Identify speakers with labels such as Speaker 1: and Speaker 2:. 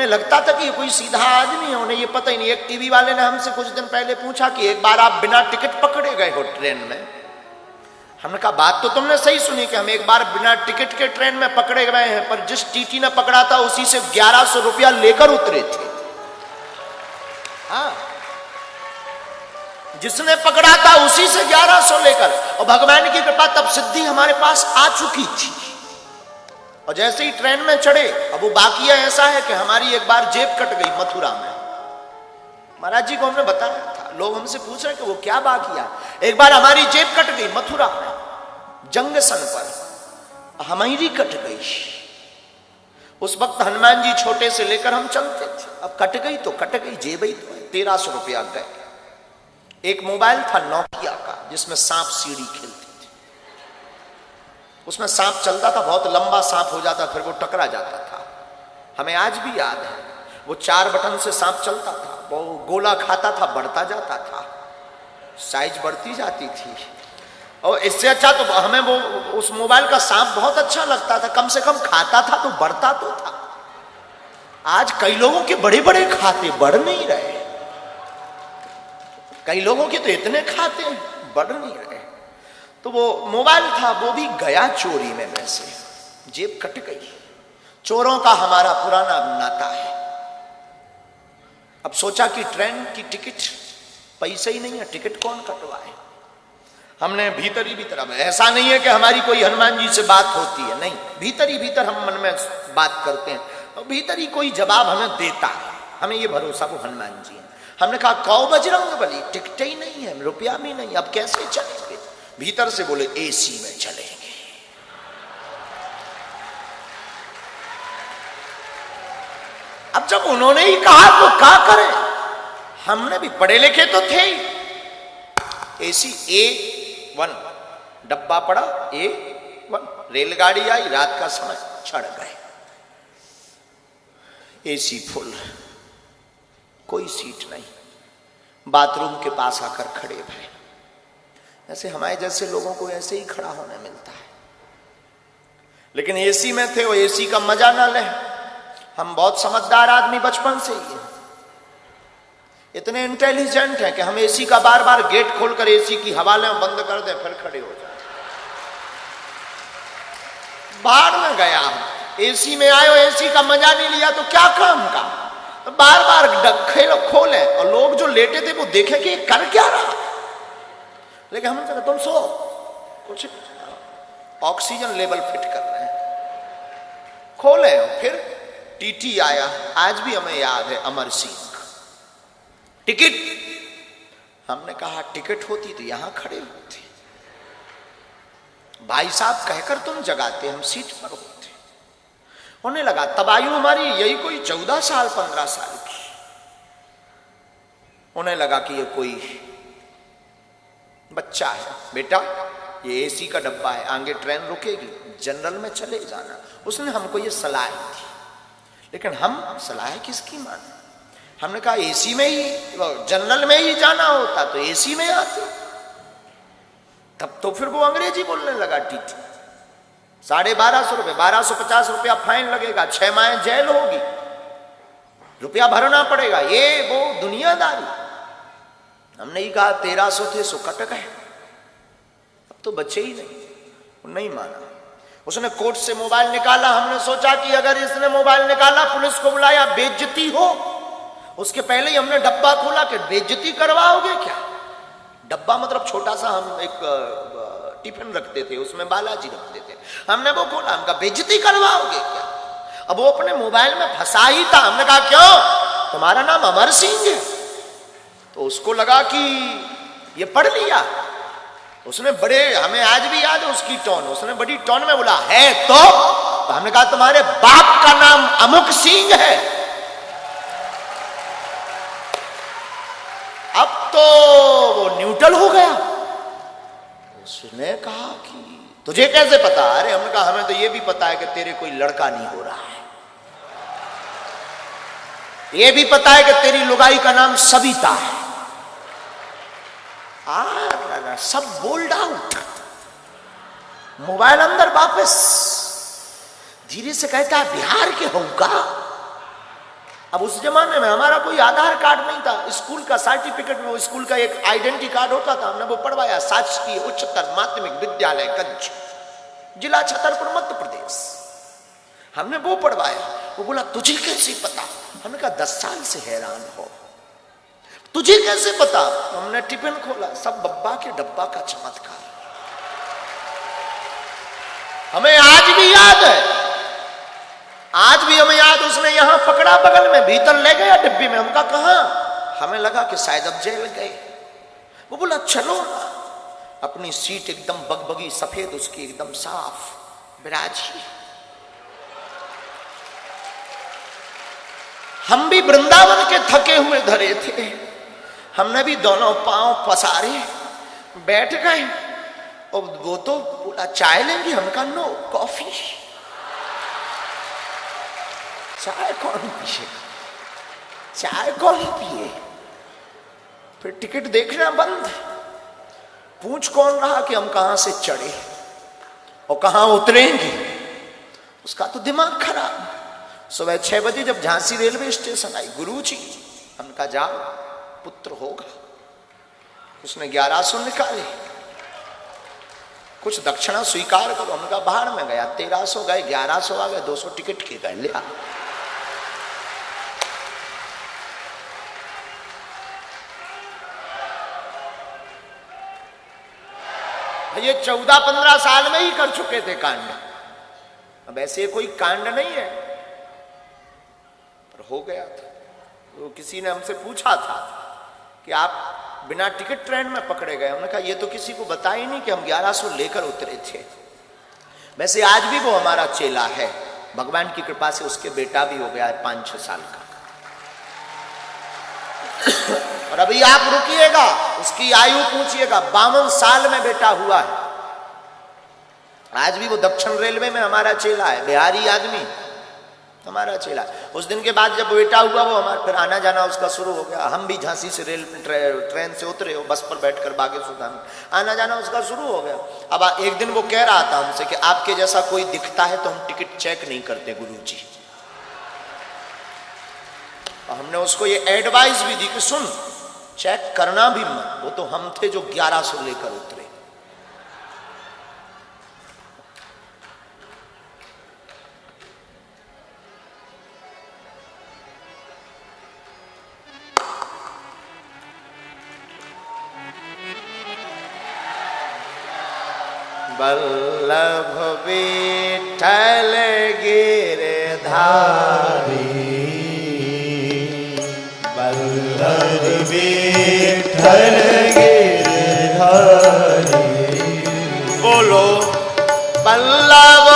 Speaker 1: उन्हें लगता था कि ये कोई सीधा आदमी है, उन्हें ये पता ही नहीं। एक टीवी वाले ने हमसे कुछ दिन पहले पूछा कि एक बार आप बिना टिकट पकड़े गए हो ट्रेन में। हमने कहा बात तो तुमने सही सुनी कि हम एक बार बिना टिकट के ट्रेन में पकड़े गए हैं, पर जिस टीटी ने पकड़ा था उसी से 1100 रुपया लेकर उतरे थे। हाँ, जिसने पकड़ा था उसी से 1100 लेकर, और भगवान की कृपा तब सिद्धि हमारे पास आ चुकी थी। और जैसे ही ट्रेन में चढ़े, अब वो बाकिया ऐसा है कि हमारी एक बार जेब कट गई मथुरा में। महाराज जी को हमने बताया था, लोग हमसे पूछ रहे कि वो क्या बाकिया। एक बार हमारी जेब कट गई मथुरा में जंक्शन पर, हमारी कट गई। उस वक्त हनुमान जी छोटे से लेकर हम चलते थे। अब कट गई तो कट गई, जेब ही तो 1300 रुपया गए। एक मोबाइल था नोकिया का जिसमें सांप सीढ़ी खेलती थी। उसमें सांप चलता था, बहुत लंबा सांप हो जाता, फिर वो टकरा जाता था। हमें आज भी याद है, वो 4 बटन से सांप चलता था, वो गोला खाता था, बढ़ता जाता था, साइज बढ़ती जाती थी। और इससे अच्छा तो हमें वो उस मोबाइल का सांप बहुत अच्छा लगता था, कम से कम खाता था तो बढ़ता तो था। आज कई लोगों के बड़े बड़े खाते बढ़ नहीं रहे, कई लोगों के तो इतने खाते बढ़ नहीं रहे। तो वो मोबाइल था, वो भी गया चोरी में, वैसे जेब कट गई। चोरों का हमारा पुराना नाता है। अब सोचा कि ट्रेन की टिकट, पैसे ही नहीं है, टिकट कौन कटवाए। हमने भीतर ही भीतर, अब ऐसा नहीं है कि हमारी कोई हनुमान जी से बात होती है, नहीं, भीतर ही भीतर हम मन में बात करते हैं और भीतर ही कोई जवाब हमें देता है। हमें ये भरोसा वो हनुमान जी है। हमने कहा कौ बजरंग बली, टिकट ही नहीं है, रुपया भी नहीं, अब कैसे चलेंगे। भीतर से बोले एसी में चलेंगे। अब जब उन्होंने ही कहा तो क्या करें, हमने भी पढ़े लिखे तो थे ही। एसी A1 डब्बा पड़ा, A1 रेलगाड़ी आई, रात का समय, चढ़ गए। एसी फुल, कोई सीट नहीं, बाथरूम के पास आकर खड़े भरे। ऐसे हमारे जैसे लोगों को ऐसे ही खड़ा होने मिलता है। लेकिन एसी में थे, वो एसी का मजा ना ले। हम बहुत समझदार आदमी बचपन से ही है, इतने इंटेलिजेंट हैं कि हम एसी का बार बार गेट खोलकर एसी की हवा लें, बंद कर दें, फिर खड़े हो जाए। बाहर में गया, एसी में आए, एसी का मजा नहीं लिया तो क्या काम का। तो बार बार डखे खोले और लोग जो लेटे थे वो देखे कि कर क्या रहा। लेकिन हमने कहा तुम सो, कुछ ऑक्सीजन लेवल फिट कर रहे हैं। खोले, फिर टीटी आया, आज भी हमें याद है, अमर सिंह। टिकट, हमने कहा टिकट होती तो यहां खड़े होते, भाई साहब कहकर तुम जगाते, हम सीट पर होते। होने लगा, तब आयु हमारी यही कोई 14 साल 15 साल की। उन्हें लगा कि ये कोई बच्चा है। बेटा ये एसी का डब्बा है, आगे ट्रेन रुकेगी, जनरल में चले जाना। उसने हमको ये सलाह दी, लेकिन हम सलाह किसकी माने। हमने कहा एसी में ही, जनरल में ही जाना होता तो एसी में आते। तब तो फिर वो अंग्रेजी बोलने लगा। टीटी 1250 रुपये, 1250 रुपया फाइन लगेगा, 6 माह जेल होगी, रुपया भरना पड़ेगा, ये वो दुनियादारी। हमने ही कहा 1300 थे सो कट गए, अब तो बचे ही नहीं। नहीं माना। उसने कोर्ट से मोबाइल निकाला। हमने सोचा कि अगर इसने मोबाइल निकाला, पुलिस को बुलाया, बेइज्जती हो। उसके पहले ही हमने डब्बा खोला कि बेइज्जती करवाओगे क्या। डब्बा मतलब छोटा सा, हम एक टिफिन रखते थे, उसमें बालाजी रखते थे। हमने वो खोला, हमका बेइज्जती करवाओगे क्या। अब वो अपने मोबाइल में फंसा ही था। हमने कहा क्यों, तुम्हारा नाम अमर सिंह है। तो उसको लगा कि ये पढ़ लिया। उसने बड़े, हमें आज भी याद है उसकी टोन, उसने बड़ी टोन में बोला है तो हमने कहा तुम्हारे बाप का नाम अमुक सिंह है। अब तो वो न्यूट्रल हो गया। उसने कहा कि तुझे कैसे पता। अरे हमने कहा हमें तो ये भी पता है कि तेरे कोई लड़का नहीं हो रहा है, ये भी पता है कि तेरी लुगाई का नाम सविता है। सब बोल्ड आउट। मोबाइल अंदर वापस, धीरे से कहता है बिहार के होगा। अब उस जमाने में हमारा कोई आधार कार्ड नहीं था, स्कूल का सर्टिफिकेट में वो स्कूल का एक आइडेंटिटी कार्ड होता था, हमने वो पढ़वाया। शासकीय उच्चतर माध्यमिक विद्यालय गंज, जिला छतरपुर, मध्य प्रदेश। हमने वो पढ़वाया। वो बोला तुझे कैसे पता? हमने कहा 10 साल से हैरान हो, तुझे कैसे पता? हमने टिफिन खोला, सब बब्बा के डब्बा का चमत्कार। हमें आज भी याद है, आज भी हमें याद। उसने यहां पकड़ा बगल में, भीतर ले गया डिब्बी में। हमका कहा, हमें लगा कि शायद अब जेल गए। वो बोला चलो ना। अपनी सीट एकदम बगबगी सफेद, उसकी एकदम साफ बिराजी। हम भी वृंदावन के थके हुए धरे थे, हमने भी दोनों पांव पसारे बैठ गए। और वो तो बोला चाय लेंगे, हमका नो, कॉफी। चाय कौन पिए, चाय कौन पिए? फिर टिकट देखना बंद। पूछ कौन रहा कि हम कहां से चढ़े और कहां उतरेंगे? उसका तो दिमाग खराब। सुबह 6 बजे जब झांसी रेलवे स्टेशन आई, गुरुजी, हमने कहा जाओ पुत्र होगा। उसने 1100 निकाले, कुछ दक्षिणा स्वीकार करो। हमने कहा बाहर में गया, 1300 गए, 1100 आ गए, 200 टिकट के गए, लिया। ये 14-15 साल में ही कर चुके थे कांड। अब ऐसे कोई कांड नहीं है, पर हो गया था। तो किसी ने हमसे पूछा था कि आप बिना टिकट ट्रेन में पकड़े गए। हमने कहा ये तो किसी को बता ही नहीं कि हम 1100 लेकर उतरे थे। वैसे आज भी वो हमारा चेला है, भगवान की कृपा से उसके बेटा भी हो गया है 5-6 साल का। और अभी आप रुकिएगा, उसकी आयु पूछिएगा, 52 साल में बेटा हुआ है। आज भी वो दक्षिण रेलवे में हमारा चेला है, बिहारी आदमी, हमारा चेला। उस दिन के बाद जब बेटा हुआ, वो हमारा फिर आना जाना उसका शुरू हो गया। हम भी झांसी से ट्रेन से उतरे, हो बस पर बैठकर बागेश्वर धाम, आना जाना उसका शुरू हो गया। अब एक दिन वो कह रहा था हमसे कि आपके जैसा कोई दिखता है तो हम टिकट चेक नहीं करते गुरुजी। हमने उसको ये एडवाइस भी दी कि सुन, चेक करना भी मत। वो तो हम थे जो 1100 लेकर उतरे। वल्लभ विठ्ठल गिरधारी, वल्लभ विठ्ठल गिरधारी। बोलो वल्लभ